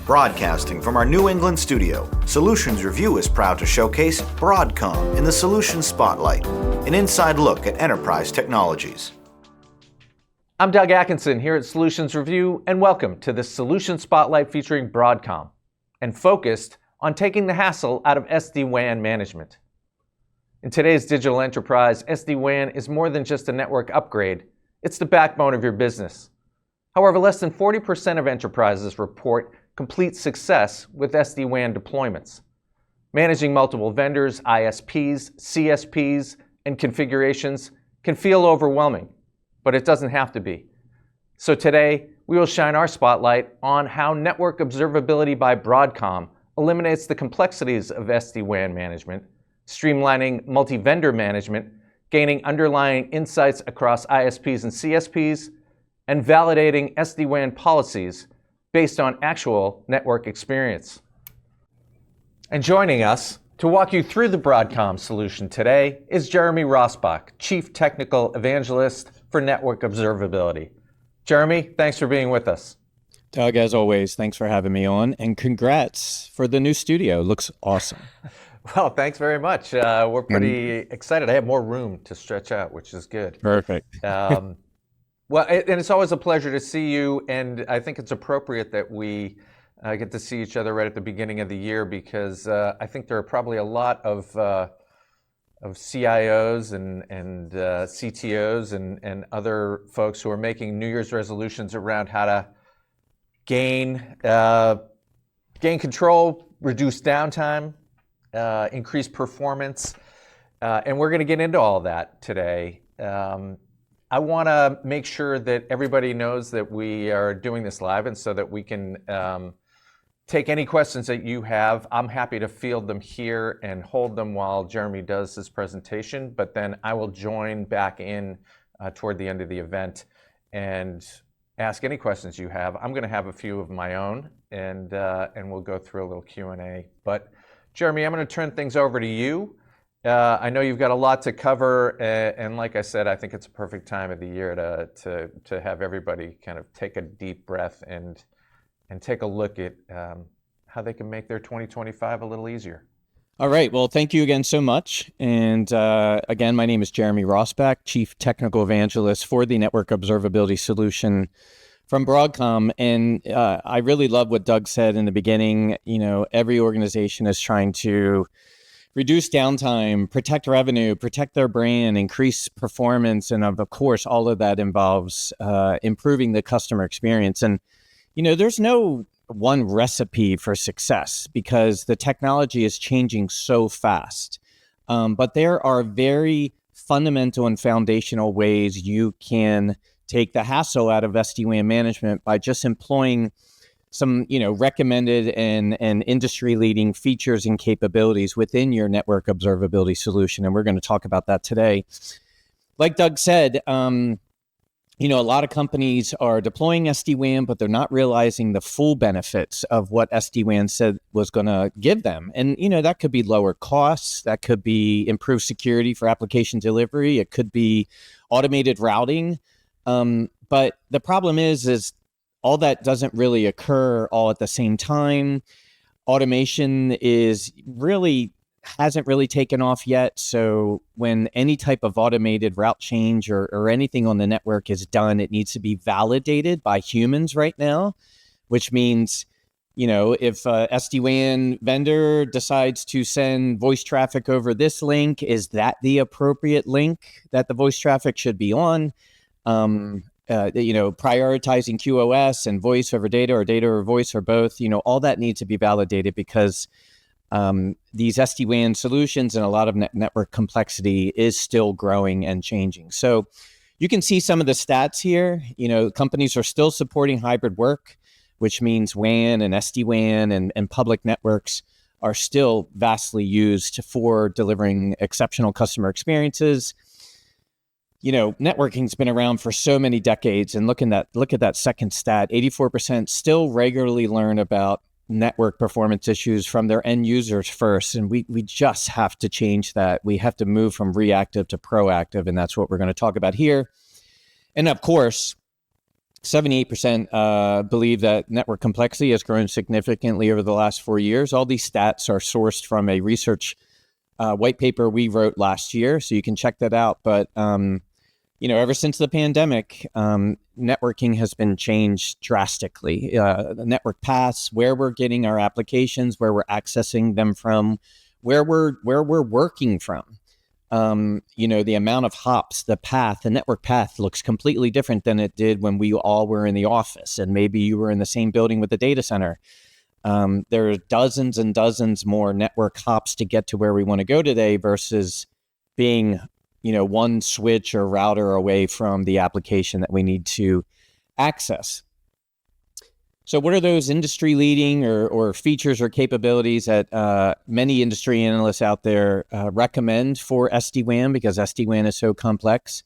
Broadcasting from our New England studio, Solutions Review is proud to showcase Broadcom in the Solutions Spotlight, an inside look at enterprise technologies. I'm Doug Atkinson here at Solutions Review, and welcome to the Solutions Spotlight featuring Broadcom, and focused on taking the hassle out of SD-WAN management. In today's digital enterprise, SD-WAN is more than just a network upgrade. It's the backbone of your business. However, less than 40% of enterprises report complete success with SD-WAN deployments. Managing multiple vendors, ISPs, CSPs, and configurations can feel overwhelming, but it doesn't have to be. So today, we will shine our spotlight on how Network Observability by Broadcom eliminates the complexities of SD-WAN management, streamlining multi-vendor management, gaining underlying insights across ISPs and CSPs, and validating SD-WAN policies based on actual network experience. And joining us to walk you through the Broadcom solution today is Jeremy Rossbach, Chief Technical Evangelist for Network Observability. Jeremy, thanks for being with us. Doug, as always, thanks for having me on, and congrats for the new studio. Looks awesome. Well, thanks very much. We're pretty excited. I have more room to stretch out, which is good. Perfect. Well, and it's always a pleasure to see you, and I think it's appropriate that we get to see each other right at the beginning of the year, because I think there are probably a lot of CIOs and CTOs and other folks who are making New Year's resolutions around how to gain control, reduce downtime, increase performance, and we're going to get into all of that today. I want to make sure that everybody knows that we are doing this live, and so that we can take any questions that you have. I'm happy to field them here and hold them while Jeremy does his presentation, but then I will join back in toward the end of the event and ask any questions you have. I'm going to have a few of my own, and we'll go through a little Q&A. But Jeremy, I'm going to turn things over to you. I know you've got a lot to cover, and like I said, I think it's a perfect time of the year to have everybody kind of take a deep breath and take a look at how they can make their 2025 a little easier. All right. Well, thank you again so much. And again, my name is Jeremy Rossbach, Chief Technical Evangelist for the Network Observability Solution from Broadcom. And I really love what Doug said in the beginning. You know, every organization is trying to reduce downtime, protect revenue, protect their brand, increase performance. And of course, all of that involves improving the customer experience. And, you know, there's no one recipe for success because the technology is changing so fast. But there are very fundamental and foundational ways you can take the hassle out of SD-WAN management by just employing some, recommended and industry-leading features and capabilities within your network observability solution. And we're going to talk about that today. Like Doug said, a lot of companies are deploying SD-WAN, but they're not realizing the full benefits of what SD-WAN said was going to give them. And, that could be lower costs. That could be improved security for application delivery. It could be automated routing. But the problem is all that doesn't really occur all at the same time. Automation hasn't really taken off yet. So when any type of automated route change or anything on the network is done, it needs to be validated by humans right now, which means, if a SD-WAN vendor decides to send voice traffic over this link, is that the appropriate link that the voice traffic should be on? Prioritizing QoS and voice over data or data over voice or both, all that needs to be validated because these SD-WAN solutions and a lot of network complexity is still growing and changing. So you can see some of the stats here. Companies are still supporting hybrid work, which means WAN and SD-WAN and public networks are still vastly used for delivering exceptional customer experiences. Networking's been around for so many decades, and look at that second stat, 84% still regularly learn about network performance issues from their end users first. And we just have to change that. We have to move from reactive to proactive, and that's what we're going to talk about here. And of course, 78% believe that network complexity has grown significantly over the last 4 years. All these stats are sourced from a research white paper we wrote last year, so you can check that out. But ever since the pandemic, networking has been changed drastically. The network paths, where we're getting our applications, where we're accessing them from, where we're working from. The amount of hops, the network path looks completely different than it did when we all were in the office, and maybe you were in the same building with the data center. There are dozens and dozens more network hops to get to where we want to go today versus being, one switch or router away from the application that we need to access. So what are those industry leading or features or capabilities that many industry analysts out there recommend for SD-WAN, because SD-WAN is so complex?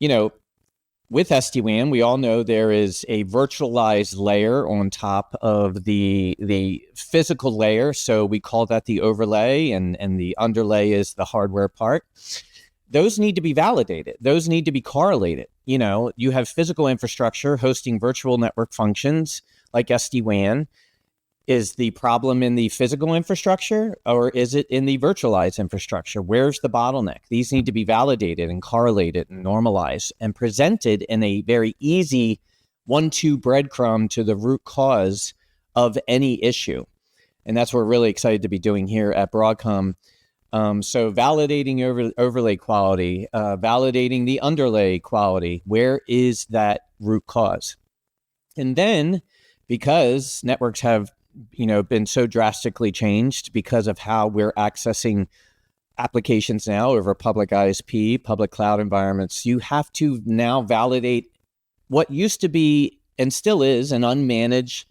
With SD-WAN, we all know there is a virtualized layer on top of the physical layer. So we call that the overlay, and the underlay is the hardware part. Those need to be validated. Those need to be correlated. You have physical infrastructure hosting virtual network functions like SD-WAN. Is the problem in the physical infrastructure, or is it in the virtualized infrastructure? Where's the bottleneck? These need to be validated and correlated and normalized and presented in a very easy 1-2 breadcrumb to the root cause of any issue. And that's what we're really excited to be doing here at Broadcom. So validating overlay quality, validating the underlay quality. Where is that root cause? And then, because networks have been so drastically changed because of how we're accessing applications now over public ISP, public cloud environments, you have to now validate what used to be and still is an unmanaged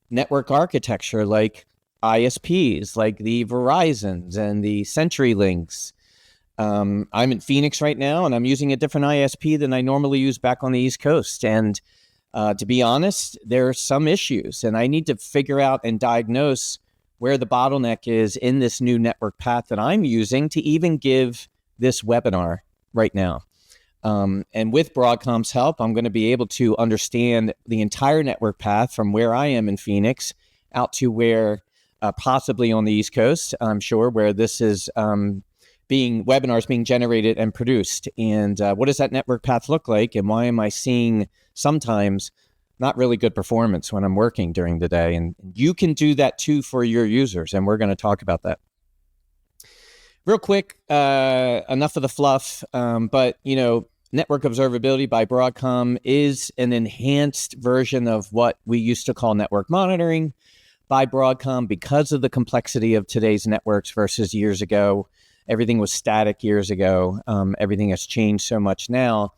network architecture, like ISPs, like the Verizons and the CenturyLinks. I'm in Phoenix right now, and I'm using a different ISP than I normally use back on the East Coast. And to be honest, there are some issues, and I need to figure out and diagnose where the bottleneck is in this new network path that I'm using to even give this webinar right now. And with Broadcom's help, I'm going to be able to understand the entire network path from where I am in Phoenix out to where possibly on the East Coast, I'm sure, where this is webinars being generated and produced. And what does that network path look like? And why am I seeing sometimes not really good performance when I'm working during the day? And you can do that too for your users. And we're going to talk about that. Real quick, enough of the fluff. But Network Observability by Broadcom is an enhanced version of what we used to call network monitoring by Broadcom because of the complexity of today's networks versus years ago. Everything was static years ago. Everything has changed so much now.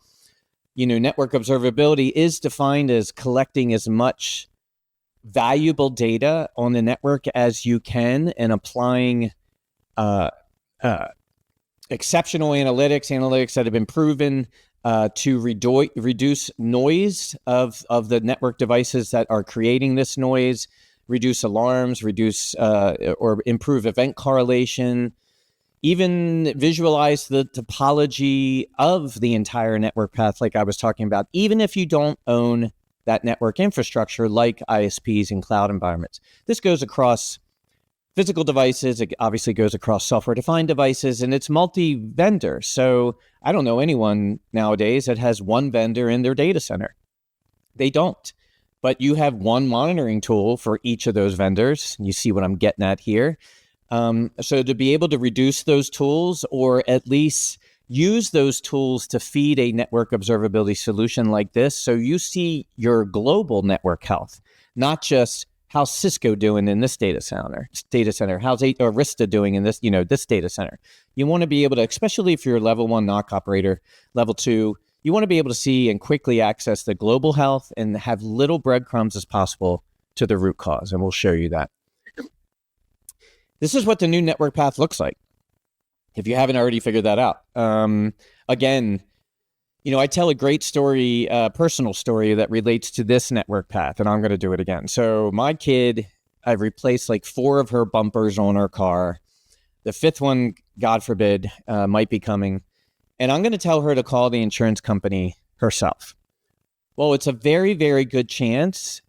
Network observability is defined as collecting as much valuable data on the network as you can and applying exceptional analytics that have been proven to reduce noise of the network devices that are creating this noise, reduce alarms, or improve event correlation, even visualize the topology of the entire network path like I was talking about, even if you don't own that network infrastructure like ISPs and cloud environments. This goes across physical devices. It obviously goes across software-defined devices, and it's multi-vendor. So I don't know anyone nowadays that has one vendor in their data center. They don't. But you have one monitoring tool for each of those vendors. You see what I'm getting at here. So to be able to reduce those tools, or at least use those tools to feed a network observability solution like this, so you see your global network health, not just how's Cisco doing in this data center, how's Arista doing in this, this data center. You want to be able to, especially if you're a level 1 NOC operator, level 2, you want to be able to see and quickly access the global health and have little breadcrumbs as possible to the root cause. And we'll show you that. This is what the new network path looks like, if you haven't already figured that out. Again, I tell a great story, personal story that relates to this network path, and I'm going to do it again. So my kid, I've replaced like 4 of her bumpers on her car. The 5th one, God forbid, might be coming. And I'm going to tell her to call the insurance company herself. Well, it's a very, very good chance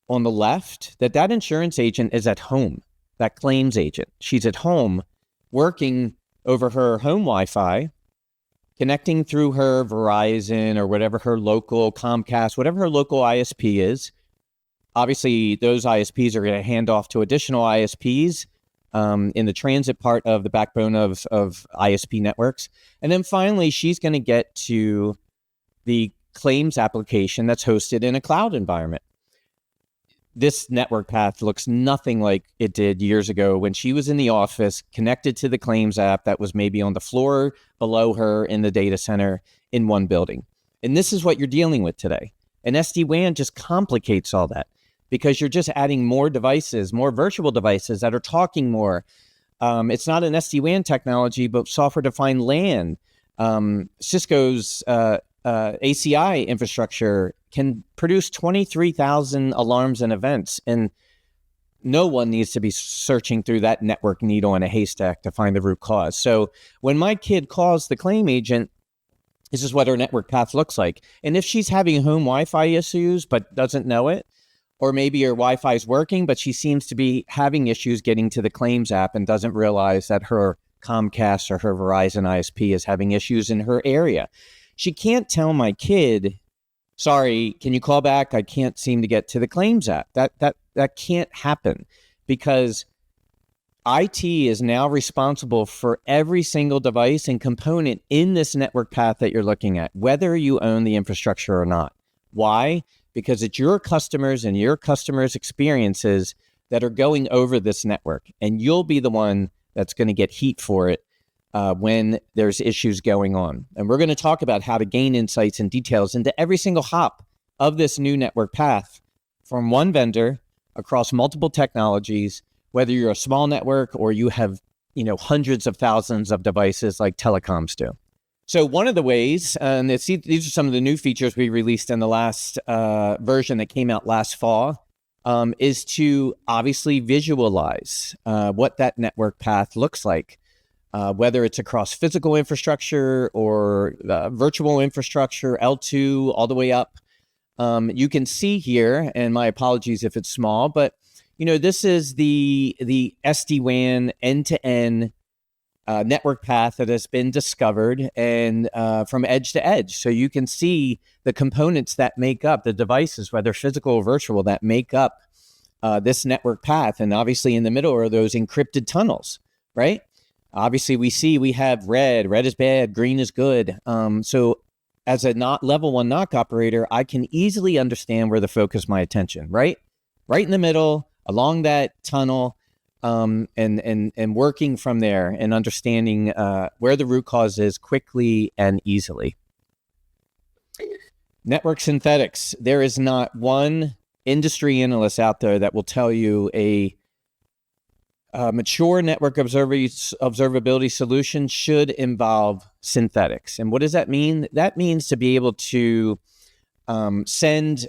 on the left that insurance agent is at home, that claims agent. She's at home working over her home Wi-Fi, connecting through her Verizon or whatever her local Comcast, whatever her local ISP is. Obviously, those ISPs are going to hand off to additional ISPs in the transit part of the backbone of ISP networks. And then finally, she's going to get to the claims application that's hosted in a cloud environment. This network path looks nothing like it did years ago when she was in the office connected to the claims app that was maybe on the floor below her in the data center in one building. And this is what you're dealing with today. And SD-WAN just complicates all that because you're just adding more devices, more virtual devices that are talking more. It's not an SD-WAN technology, but software-defined LAN. Cisco's ACI infrastructure can produce 23,000 alarms and events, and no one needs to be searching through that network needle in a haystack to find the root cause. So when my kid calls the claim agent, this is what her network path looks like. And if she's having home Wi-Fi issues but doesn't know it, or maybe her Wi-Fi is working, but she seems to be having issues getting to the claims app and doesn't realize that her Comcast or her Verizon ISP is having issues in her area. She can't tell my kid, sorry, can you call back? I can't seem to get to the claims app. That can't happen because IT is now responsible for every single device and component in this network path that you're looking at, whether you own the infrastructure or not. Why? Because it's your customers and your customers' experiences that are going over this network, and you'll be the one that's going to get heat for it when there's issues going on. And we're going to talk about how to gain insights and details into every single hop of this new network path from one vendor across multiple technologies, whether you're a small network or you have, hundreds of thousands of devices like telecoms do. So one of the ways, and these are some of the new features we released in the last version that came out last fall, is to obviously visualize what that network path looks like. Whether it's across physical infrastructure or virtual infrastructure, L2, all the way up. You can see here, and my apologies if it's small, but this is the SD-WAN end-to-end network path that has been discovered and from edge to edge. So you can see the components that make up the devices, whether physical or virtual, that make up this network path. And obviously in the middle are those encrypted tunnels, right? Obviously, we have red is bad, green is good. So as a level 1 NOC operator, I can easily understand where to focus my attention, right? Right in the middle, along that tunnel, and working from there and understanding where the root cause is quickly and easily. Network synthetics. There is not one industry analyst out there that will tell you a mature network observability solution should involve synthetics. And what does that mean? That means to be able to send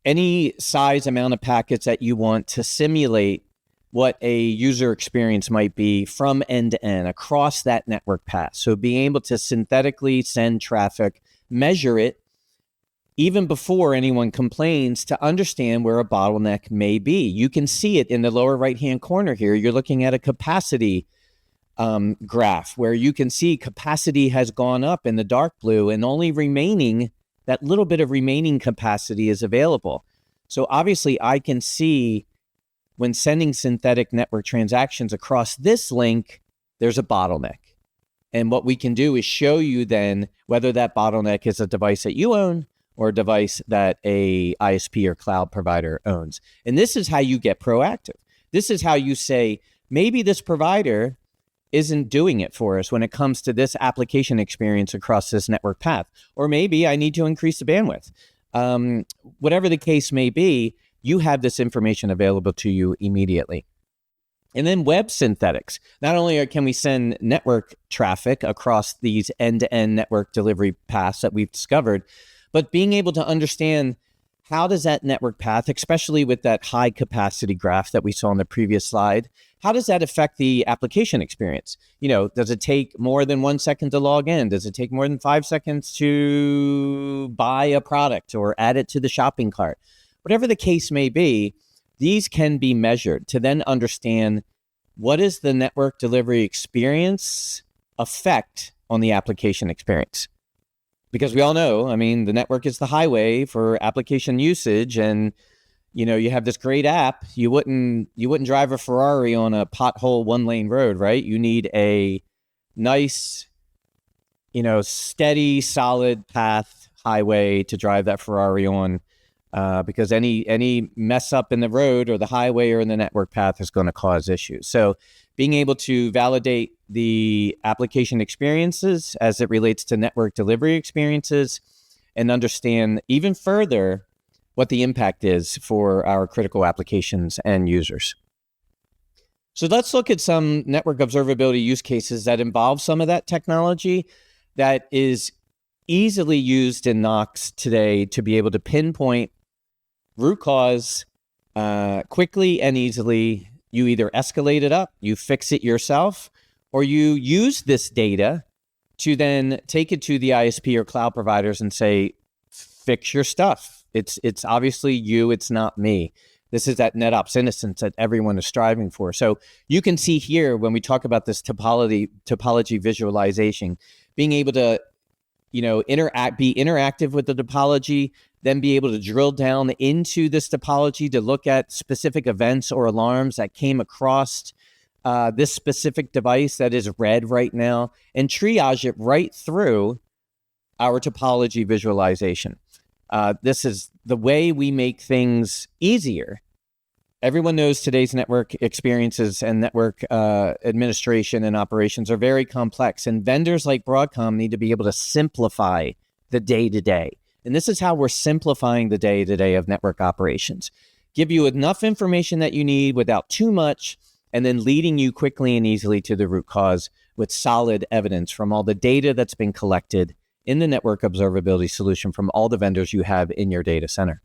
any size amount of packets that you want to simulate what a user experience might be from end to end across that network path. So being able to synthetically send traffic, measure it, even before anyone complains, to understand where a bottleneck may be. You can see it in the lower right-hand corner here. You're looking at a capacity graph where you can see capacity has gone up in the dark blue and only that little bit of remaining capacity is available. So obviously I can see when sending synthetic network transactions across this link, there's a bottleneck. And what we can do is show you then whether that bottleneck is a device that you own or a device that a ISP or cloud provider owns. And this is how you get proactive. This is how you say, maybe this provider isn't doing it for us when it comes to this application experience across this network path. Or maybe I need to increase the bandwidth. Whatever the case may be, you have this information available to you immediately. And then web synthetics. Not only can we send network traffic across these end-to-end network delivery paths that we've discovered, but being able to understand how does that network path, especially with that high capacity graph that we saw on the previous slide, how does that affect the application experience? Does it take more than 1 second to log in? Does it take more than 5 seconds to buy a product or add it to the shopping cart? Whatever the case may be, these can be measured to then understand what is the network delivery experience effect on the application experience. Because we all know, the network is the highway for application usage, and you have this great app. You wouldn't drive a Ferrari on a pothole 1-lane road, right? You need a nice, steady, solid path highway to drive that Ferrari on, because any mess up in the road or the highway or in the network path is going to cause issues. So being able to validate the application experiences as it relates to network delivery experiences and understand even further what the impact is for our critical applications and users. So let's look at some network observability use cases that involve some of that technology that is easily used in NOCs today to be able to pinpoint root cause quickly and easily. You either escalate it up, you fix it yourself, or you use this data to then take it to the ISP or cloud providers and say, fix your stuff. It's obviously you, it's not me. This is that NetOps innocence that everyone is striving for. So you can see here when we talk about this topology visualization, being able to be interactive with the topology, then be able to drill down into this topology to look at specific events or alarms that came across this specific device that is red right now, and triage it right through our topology visualization. This is the way we make things easier. Everyone knows today's network experiences and network administration and operations are very complex, and vendors like Broadcom need to be able to simplify the day-to-day. And this is how we're simplifying the day-to-day of network operations. Give you enough information that you need without too much, and then leading you quickly and easily to the root cause with solid evidence from all the data that's been collected in the network observability solution from all the vendors you have in your data center.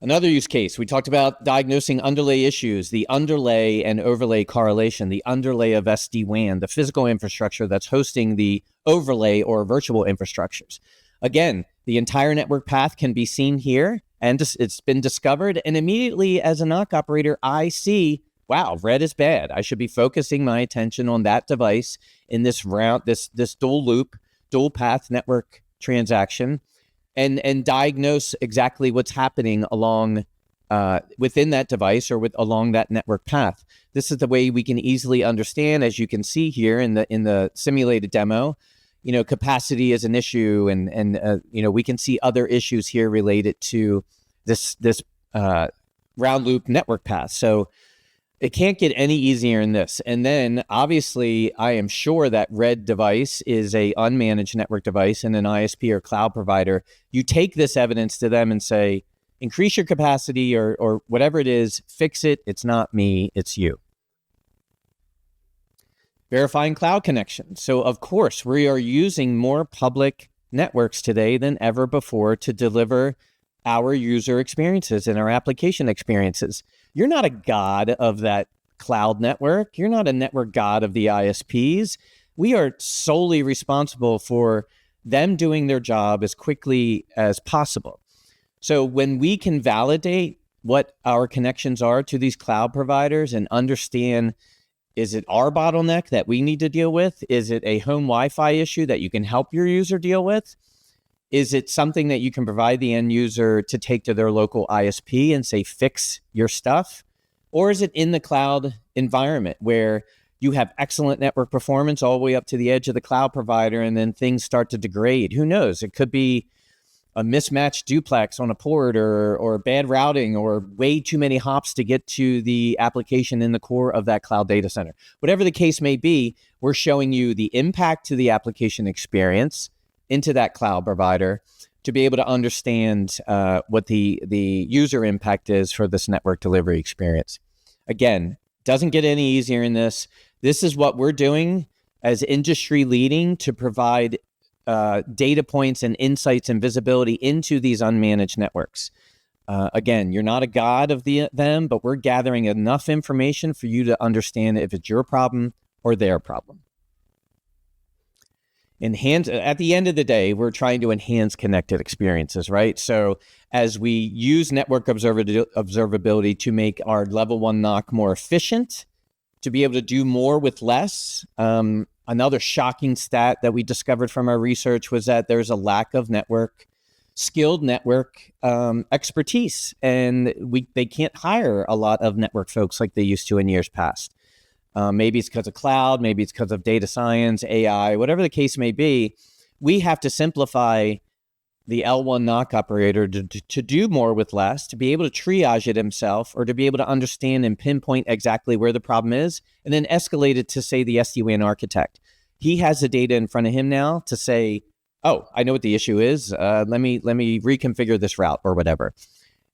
Another use case, we talked about diagnosing underlay issues, the underlay and overlay correlation, the underlay of SD-WAN, the physical infrastructure that's hosting the overlay or virtual infrastructures. Again, the entire network path can be seen here, and it's been discovered. And immediately as a NOC operator, I see, wow, red is bad. I should be focusing my attention on that device in this this dual loop, dual path network transaction, and diagnose exactly what's happening along within that device or along that network path. This is the way we can easily understand, as you can see here in the simulated demo. Capacity is an issue, and we can see other issues here related to this round loop network path. So it can't get any easier in this. And then obviously, I am sure that red device is a unmanaged network device and an ISP or cloud provider. You take this evidence to them and say, increase your capacity or whatever it is, fix it. It's not me, it's you. Verifying cloud connections. So of course, we are using more public networks today than ever before to deliver our user experiences and our application experiences. You're not a god of that cloud network. You're not a network god of the ISPs. We are solely responsible for them doing their job as quickly as possible. So when we can validate what our connections are to these cloud providers and understand, is it our bottleneck that we need to deal with? Is it a home Wi-Fi issue that you can help your user deal with? Is it something that you can provide the end user to take to their local ISP and say, fix your stuff? Or is it in the cloud environment where you have excellent network performance all the way up to the edge of the cloud provider and then things start to degrade? Who knows? It could be a mismatched duplex on a port or bad routing or way too many hops to get to the application in the core of that cloud data center. Whatever the case may be, we're showing you the impact to the application experience into that cloud provider to be able to understand what the user impact is for this network delivery experience. Again, doesn't get any easier in this. This is what we're doing as industry leading to provide data points and insights and visibility into these unmanaged networks. Again, you're not a god of them, but we're gathering enough information for you to understand if it's your problem or their problem. At the end of the day, we're trying to enhance connected experiences, right? So as we use network observability to make our level 1 NOC more efficient, to be able to do more with less, another shocking stat that we discovered from our research was that there's a lack of skilled network expertise, and they can't hire a lot of network folks like they used to in years past. Maybe it's because of cloud, maybe it's because of data science, AI, whatever the case may be. We have to simplify the L1 NOC operator to do more with less, to be able to triage it himself, or to be able to understand and pinpoint exactly where the problem is, and then escalate it to, say, the SD-WAN architect. He has the data in front of him now to say, oh, I know what the issue is. Let me reconfigure this route or whatever.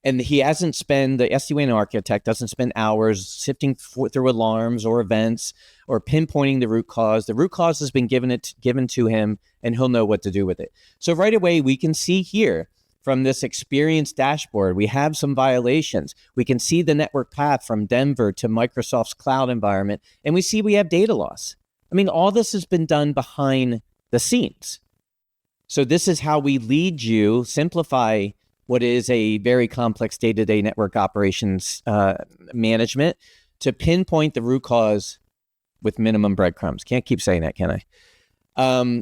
And the SD-WAN architect doesn't spend hours sifting through alarms or events or pinpointing the root cause. The root cause has been given to him, and he'll know what to do with it. So right away, we can see here from this experience dashboard, we have some violations. We can see the network path from Denver to Microsoft's cloud environment, and we have data loss. I mean, all this has been done behind the scenes. So this is how we lead you, simplify what is a very complex day-to-day network operations management, to pinpoint the root cause with minimum breadcrumbs. Can't keep saying that, can I?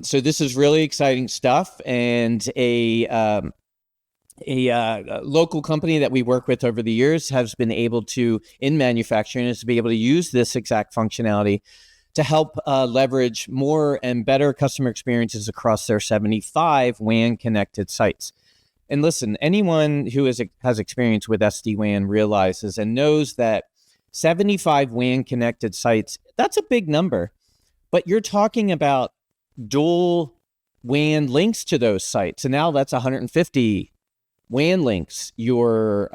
So this is really exciting stuff, and a local company that we work with over the years has been able to, in manufacturing, is to be able to use this exact functionality to help leverage more and better customer experiences across their 75 WAN connected sites. And listen, anyone who has experience with SD-WAN realizes and knows that 75 WAN connected sites, that's a big number. But you're talking about dual WAN links to those sites. And now that's 150 WAN links you're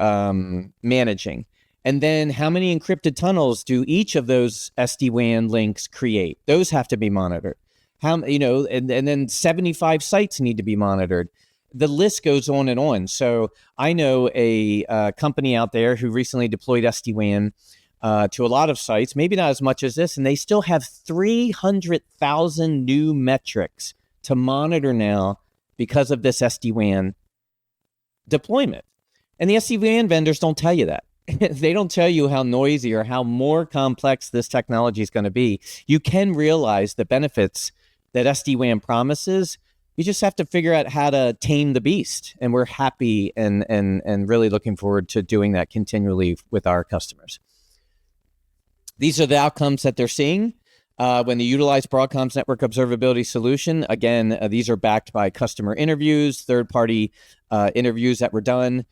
managing. And then how many encrypted tunnels do each of those SD-WAN links create? Those have to be monitored. And then 75 sites need to be monitored. The list goes on and on. So I know a company out there who recently deployed SD-WAN to a lot of sites, maybe not as much as this, and they still have 300,000 new metrics to monitor now because of this SD-WAN deployment. And the SD-WAN vendors don't tell you that. They don't tell you how noisy or how more complex this technology is going to be. You can realize the benefits that SD-WAN promises. You just have to figure out how to tame the beast. And we're happy and really looking forward to doing that continually with our customers. These are the outcomes that they're seeing when they utilize Broadcom's network observability solution. Again, these are backed by customer interviews, third-party interviews that were done.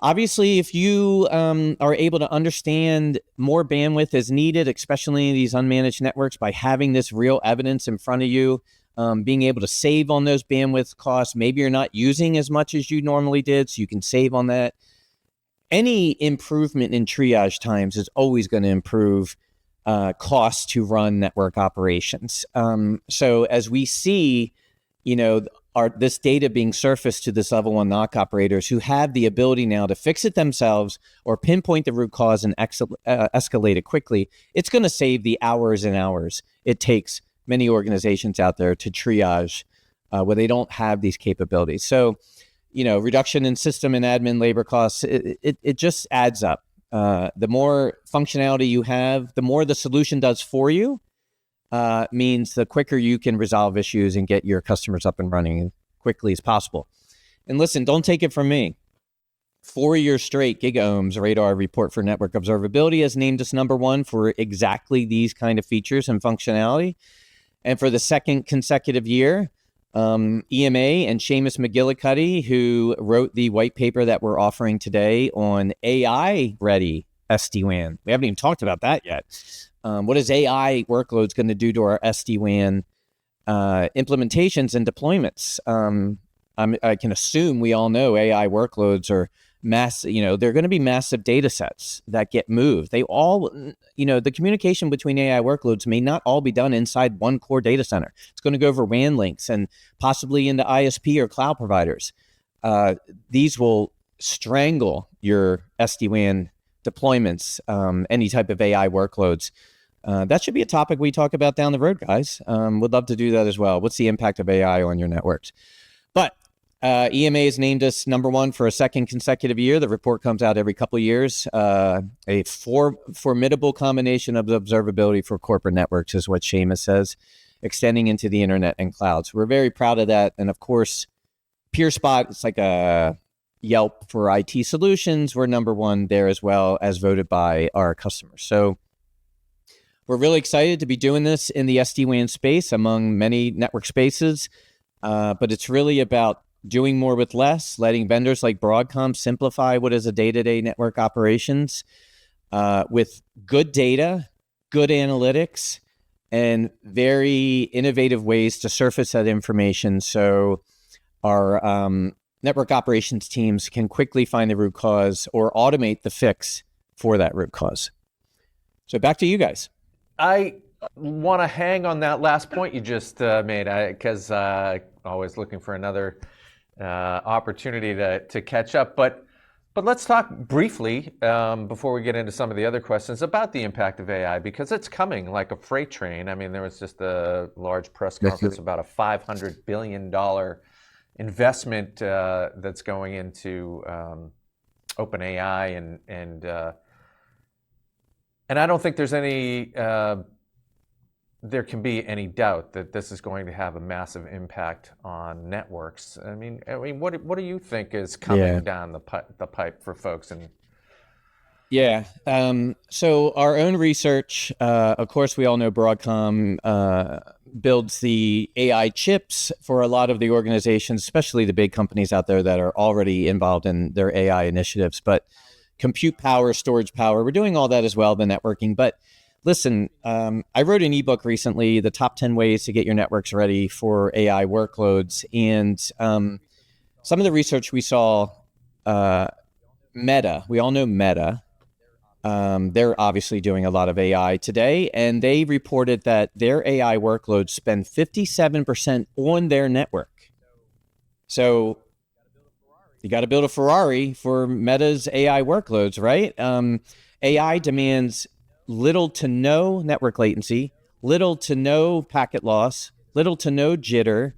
Obviously, if you are able to understand more bandwidth is needed, especially in these unmanaged networks, by having this real evidence in front of you, being able to save on those bandwidth costs. Maybe you're not using as much as you normally did, so you can save on that. Any improvement in triage times is always going to improve costs to run network operations. So as we see, this data being surfaced to this level 1 NOC operators who have the ability now to fix it themselves or pinpoint the root cause and escalate it quickly, it's going to save the hours and hours it takes many organizations out there to triage where they don't have these capabilities. So, reduction in system and admin labor costs, it just adds up. The more functionality you have, the more the solution does for you, means the quicker you can resolve issues and get your customers up and running as quickly as possible. And listen, don't take it from me. 4 years straight, GigaOm's Radar report for network observability has named us number 1 for exactly these kind of features and functionality. And for the second consecutive year, EMA and Seamus McGillicuddy, who wrote the white paper that we're offering today on AI-ready SD-WAN. We haven't even talked about that yet. What is AI workloads going to do to our SD-WAN implementations and deployments? I can assume we all know AI workloads are there are going to be massive data sets that get moved. They all, the communication between AI workloads may not all be done inside one core data center. It's going to go over WAN links and possibly into ISP or cloud providers. These will strangle your SD-WAN deployments, any type of AI workloads. That should be a topic we talk about down the road, guys. Would love to do that as well. What's the impact of AI on your networks? But EMA has named us number one for a second consecutive year. The report comes out every couple of years. A formidable combination of observability for corporate networks is what Seamus says, extending into the internet and clouds. We're very proud of that. And of course, PeerSpot, it's like a Yelp for IT solutions. We're number one there as well, as voted by our customers. So we're really excited to be doing this in the SD-WAN space among many network spaces. But it's really about doing more with less, letting vendors like Broadcom simplify what is a day-to-day network operations with good data, good analytics, and very innovative ways to surface that information so our network operations teams can quickly find the root cause or automate the fix for that root cause. So back to you guys. I want to hang on that last point you just made, because always looking for another opportunity to catch up. But let's talk briefly before we get into some of the other questions about the impact of AI, because it's coming like a freight train. I mean, there was just a large press conference about a $500 billion investment that's going into OpenAI, and I don't think there's any there can be any doubt that this is going to have a massive impact on networks. I mean, what do you think is coming down the pipe for folks? And so our own research, of course, we all know Broadcom builds the AI chips for a lot of the organizations, especially the big companies out there that are already involved in their AI initiatives. But compute power, storage power, we're doing all that as well, the networking. But listen, I wrote an ebook recently, the top 10 ways to get your networks ready for AI workloads. And some of the research we saw, Meta, we all know Meta. They're obviously doing a lot of AI today, and they reported that their AI workloads spend 57% on their network. So you got to build a Ferrari for Meta's AI workloads, right? AI demands little to no network latency, little to no packet loss, little to no jitter,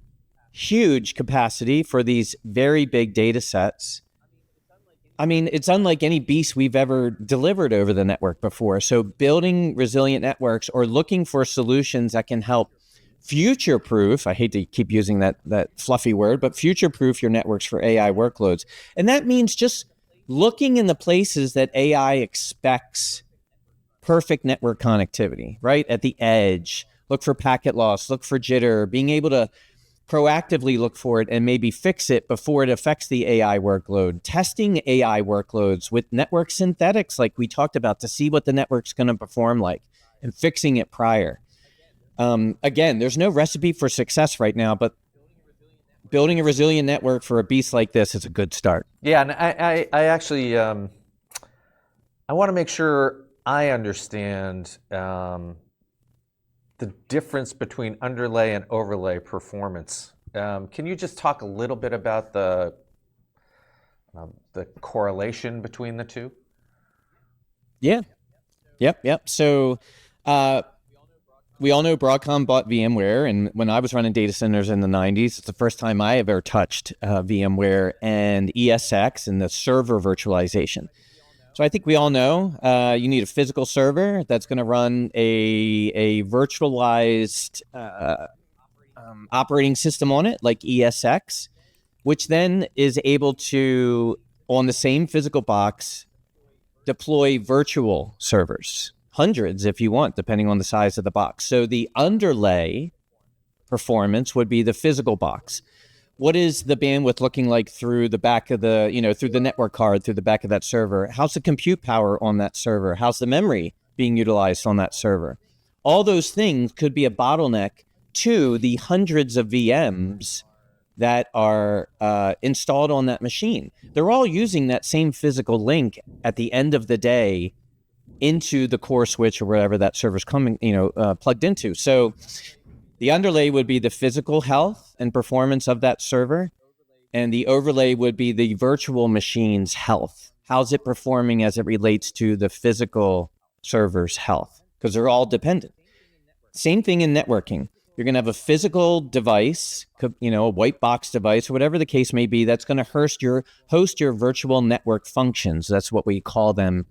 huge capacity for these very big data sets. I mean, it's unlike any beast we've ever delivered over the network before. So building resilient networks or looking for solutions that can help future-proof, I hate to keep using that fluffy word, but future-proof your networks for AI workloads. And that means just looking in the places that AI expects perfect network connectivity, right? At the edge, look for packet loss, look for jitter, being able to proactively look for it and maybe fix it before it affects the AI workload, testing AI workloads with network synthetics like we talked about to see what the network's going to perform like and fixing it prior. Again, there's no recipe for success right now, but building a resilient network for a beast like this is a good start. Yeah, and I actually, I want to make sure I understand the difference between underlay and overlay performance. Can you just talk a little bit about the correlation between the two? Yeah. Yep. So we all know Broadcom bought VMware, and when I was running data centers in the 90s, it's the first time I ever touched VMware and ESX and the server virtualization. So I think we all know you need a physical server that's going to run a virtualized operating system on it, like ESX, which then is able to, on the same physical box, deploy virtual servers, hundreds if you want, depending on the size of the box. So the underlay performance would be the physical box. What is the bandwidth looking like through the back of the, through the network card, through the back of that server? How's the compute power on that server? How's the memory being utilized on that server? All those things could be a bottleneck to the hundreds of VMs that are installed on that machine. They're all using that same physical link at the end of the day into the core switch or wherever that server's coming, plugged into. So the underlay would be the physical health and performance of that server, and the overlay would be the virtual machine's health. How's it performing as it relates to the physical server's health? Because they're all dependent. Same thing in networking. You're going to have a physical device, a white box device, or whatever the case may be, that's going to host your virtual network functions. That's what we call them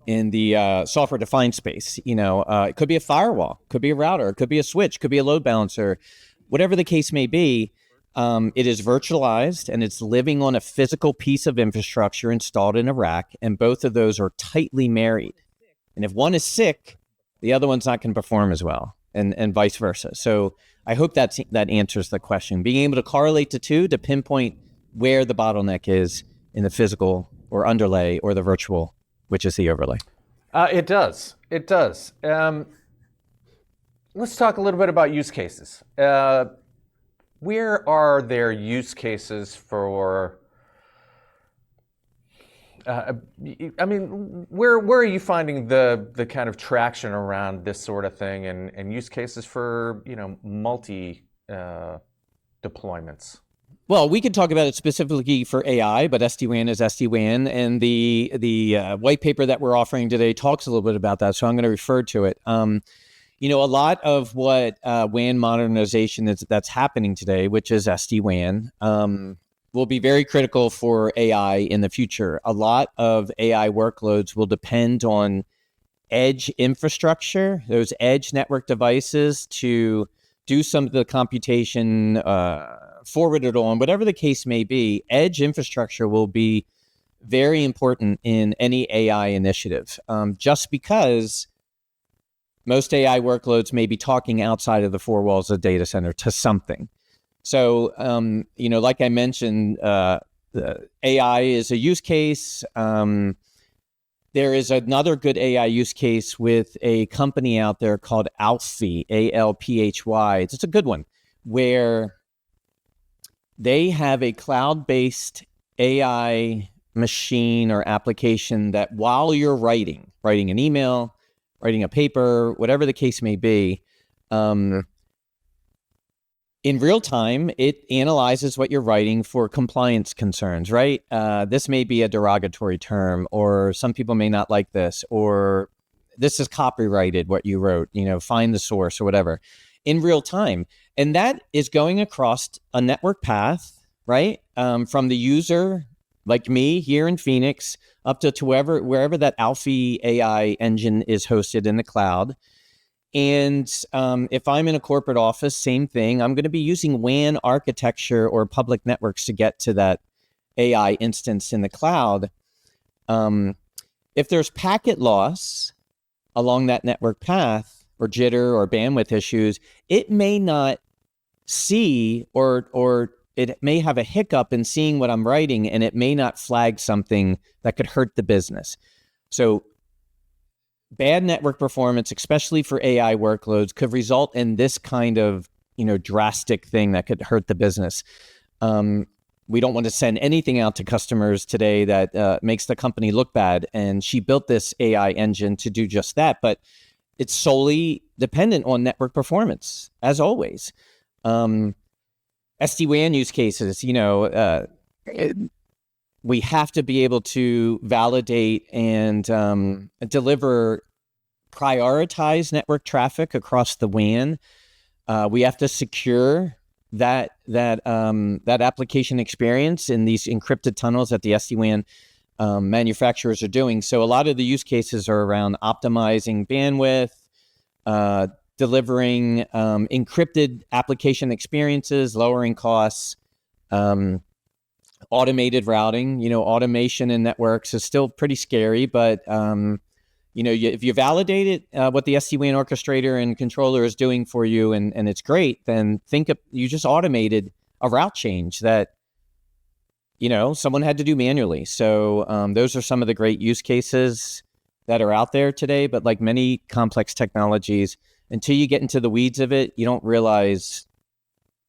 in the software-defined space. It could be a firewall, could be a router, it could be a switch, could be a load balancer, whatever the case may be. It is virtualized and it's living on a physical piece of infrastructure installed in a rack, and both of those are tightly married. And if one is sick, the other one's not going to perform as well, and vice versa. So I hope that answers the question. Being able to correlate the two to pinpoint where the bottleneck is in the physical or underlay or the virtual, which is the overlay. It does. It does. Let's talk a little bit about use cases. Where are there use cases for, where are you finding the kind of traction around this sort of thing and use cases for, multi deployments? Well, we could talk about it specifically for AI, but SD-WAN is SD-WAN, and the white paper that we're offering today talks a little bit about that, so I'm going to refer to it. A lot of what WAN modernization that's happening today, which is SD-WAN, will be very critical for AI in the future. A lot of AI workloads will depend on edge infrastructure, those edge network devices to do some of the computation, forward it on, whatever the case may be. Edge infrastructure will be very important in any AI initiative, just because most AI workloads may be talking outside of the four walls of the data center to something. So, like I mentioned, the AI is a use case. There is another good AI use case with a company out there called Alphy, A-L-P-H-Y. It's a good one, where they have a cloud-based AI machine or application that while you're writing an email, writing a paper, whatever the case may be, in real time, it analyzes what you're writing for compliance concerns, right? This may be a derogatory term, or some people may not like this, or this is copyrighted, what you wrote, find the source or whatever, in real time. And that is going across a network path, right? From the user, like me here in Phoenix, up to wherever that Alphy AI engine is hosted in the cloud. And if I'm in a corporate office, same thing. I'm going to be using WAN architecture or public networks to get to that AI instance in the cloud. If there's packet loss along that network path, or jitter or bandwidth issues, it may not see or it may have a hiccup in seeing what I'm writing, and it may not flag something that could hurt the business. So bad network performance, especially for AI workloads, could result in this kind of, drastic thing that could hurt the business. We don't want to send anything out to customers today that makes the company look bad. And she built this AI engine to do just that, but it's solely dependent on network performance, as always. SD-WAN use cases, we have to be able to validate and deliver prioritized network traffic across the WAN. We have to secure that application experience in these encrypted tunnels that the SD-WAN manufacturers are doing. So a lot of the use cases are around optimizing bandwidth, delivering encrypted application experiences, lowering costs, automated routing. Automation in networks is still pretty scary, but if you validate it, what the SD-WAN orchestrator and controller is doing for you, and it's great, then you just automated a route change that someone had to do manually. So those are some of the great use cases that are out there today. But like many complex technologies, until you get into the weeds of it, you don't realize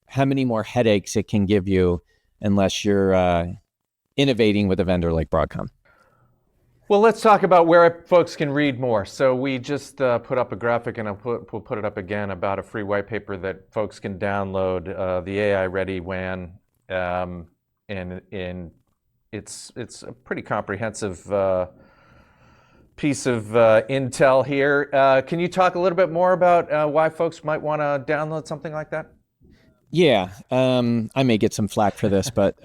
how many more headaches it can give you unless you're innovating with a vendor like Broadcom. Well, let's talk about where folks can read more. So we just put up a graphic, and we'll put it up again, about a free white paper that folks can download, the AI Ready WAN, and it's a pretty comprehensive piece of intel here. Can you talk a little bit more about why folks might want to download something like that? Yeah, I may get some flack for this, but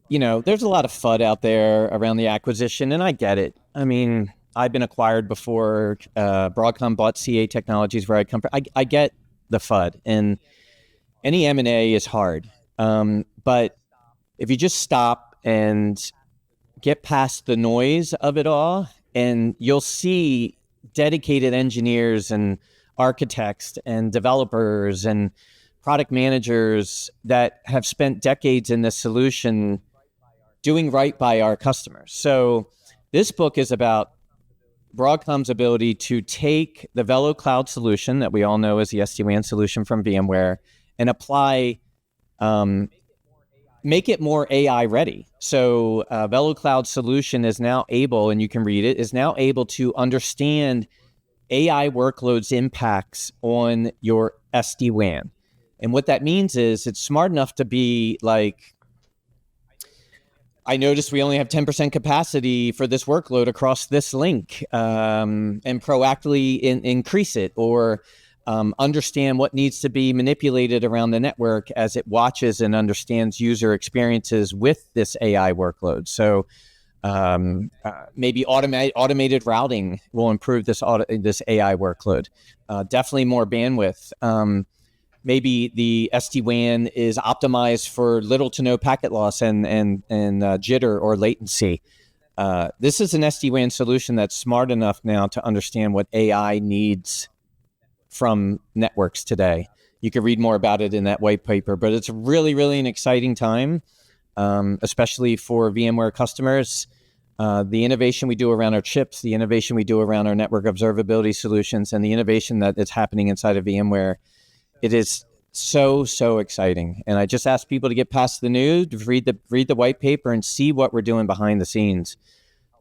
there's a lot of FUD out there around the acquisition, and I get it. I mean, I've been acquired before. Broadcom bought CA Technologies, where I come from. I get the FUD, and any M&A is hard. But if you just stop and get past the noise of it all, and you'll see dedicated engineers and architects and developers and product managers that have spent decades in this solution doing right by our customers. So this book is about Broadcom's ability to take the Velo Cloud solution that we all know as the SD-WAN solution from VMware and apply, make it more AI ready. So Velo Cloud solution is now able, and you can read it, is now able to understand AI workloads impacts on your SD-WAN. And what that means is it's smart enough to be like, I noticed we only have 10% capacity for this workload across this link, and proactively increase it, or understand what needs to be manipulated around the network as it watches and understands user experiences with this AI workload. So maybe automated routing will improve this AI workload. Definitely more bandwidth. Maybe the SD-WAN is optimized for little to no packet loss and jitter or latency. This is an SD-WAN solution that's smart enough now to understand what AI needs from networks today. You can read more about it in that white paper, but it's really, really an exciting time, especially for VMware customers. The innovation we do around our chips, the innovation we do around our network observability solutions, and the innovation that is happening inside of VMware, it is so exciting. And I just ask people to get past the news, read the white paper, and see what we're doing behind the scenes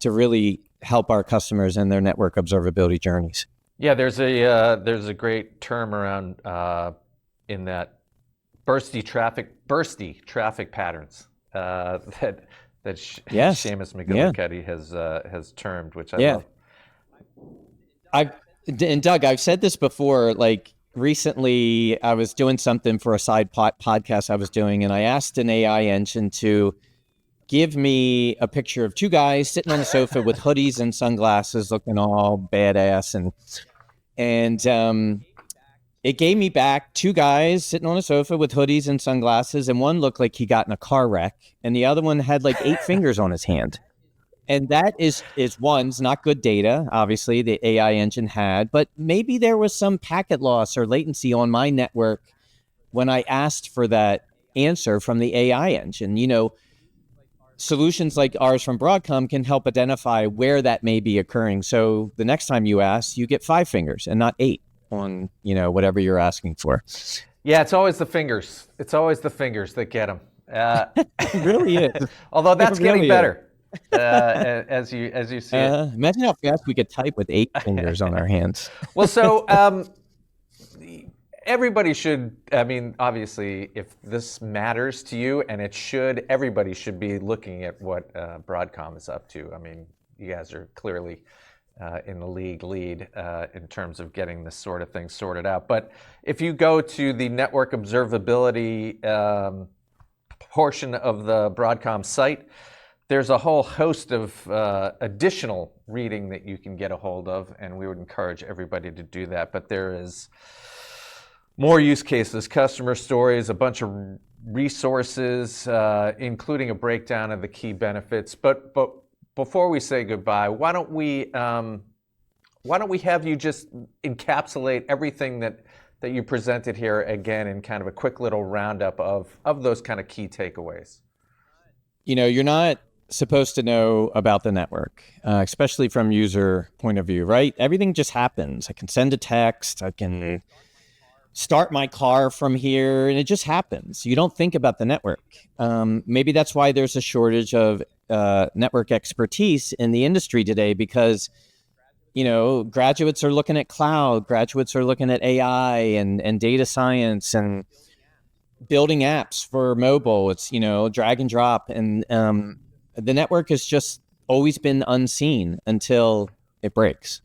to really help our customers in their network observability journeys. Yeah, there's a great term around in that bursty traffic patterns that Seamus McGillicuddy has termed, which I love. And Doug, I've said this before, like, recently, I was doing something for a side podcast I was doing, and I asked an AI engine to give me a picture of two guys sitting on the sofa with hoodies and sunglasses, looking all badass, and it gave me back two guys sitting on a sofa with hoodies and sunglasses, and one looked like he got in a car wreck, and the other one had like 8 fingers on his hand. And that is one's not good data, obviously, the AI engine had, but maybe there was some packet loss or latency on my network when I asked for that answer from the AI engine. Solutions like ours from Broadcom can help identify where that may be occurring. So the next time you ask, you get 5 fingers and not 8 on, whatever you're asking for. Yeah, it's always the fingers. It's always the fingers that get them. It really is. Although that's getting better. As you see it. Imagine how fast we could type with 8 fingers on our hands. Well, so everybody should, obviously, if this matters to you, and it should, everybody should be looking at what Broadcom is up to. I mean, you guys are clearly in the league lead in terms of getting this sort of thing sorted out. But if you go to the network observability portion of the Broadcom site, there's a whole host of additional reading that you can get a hold of, and we would encourage everybody to do that. But there is more use cases, customer stories, a bunch of resources, including a breakdown of the key benefits. But before we say goodbye, why don't we have you just encapsulate everything that you presented here again in kind of a quick little roundup of those kind of key takeaways? You're not supposed to know about the network, especially from user point of view, right? Everything just happens. I can send a text. I can start my car from here, and it just happens. You don't think about the network. Maybe that's why there's a shortage of network expertise in the industry today, because graduates are looking at cloud, graduates are looking at AI and data science and building apps for mobile. It's drag and drop, and the network has just always been unseen until it breaks.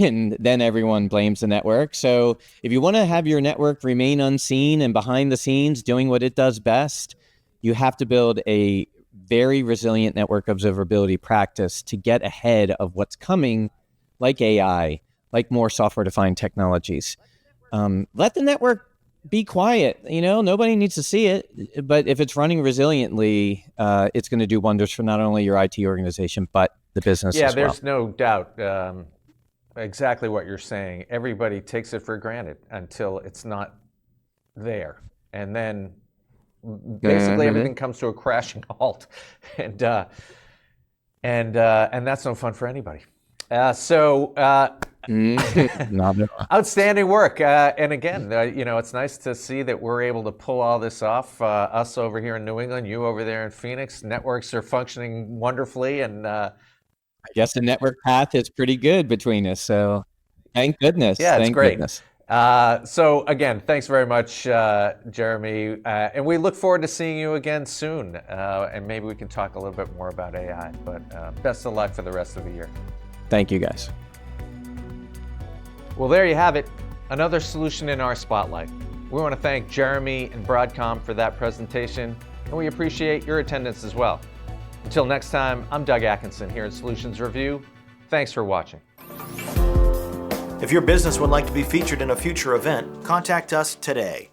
And then everyone blames the network. So if you want to have your network remain unseen and behind the scenes doing what it does best, you have to build a very resilient network observability practice to get ahead of what's coming, like AI, like more software-defined technologies. Let the network be quiet. Nobody needs to see it. But if it's running resiliently, it's going to do wonders for not only your IT organization, but the business as well. Yeah, there's no doubt. Exactly what you're saying. Everybody takes it for granted until it's not there, and then basically everything comes to a crashing halt, and that's no fun for anybody. Outstanding work, and again, it's nice to see that we're able to pull all this off. Us over here in New England, you over there in Phoenix. Networks are functioning wonderfully, and I guess the network path is pretty good between us, so thank goodness. Yeah, it's great. Goodness. So again, thanks very much, Jeremy, and we look forward to seeing you again soon, and maybe we can talk a little bit more about AI, but best of luck for the rest of the year. Thank you, guys. Well, there you have it, another solution in our spotlight. We want to thank Jeremy and Broadcom for that presentation, and we appreciate your attendance as well. Until next time, I'm Doug Atkinson here at Solutions Review. Thanks for watching. If your business would like to be featured in a future event, contact us today.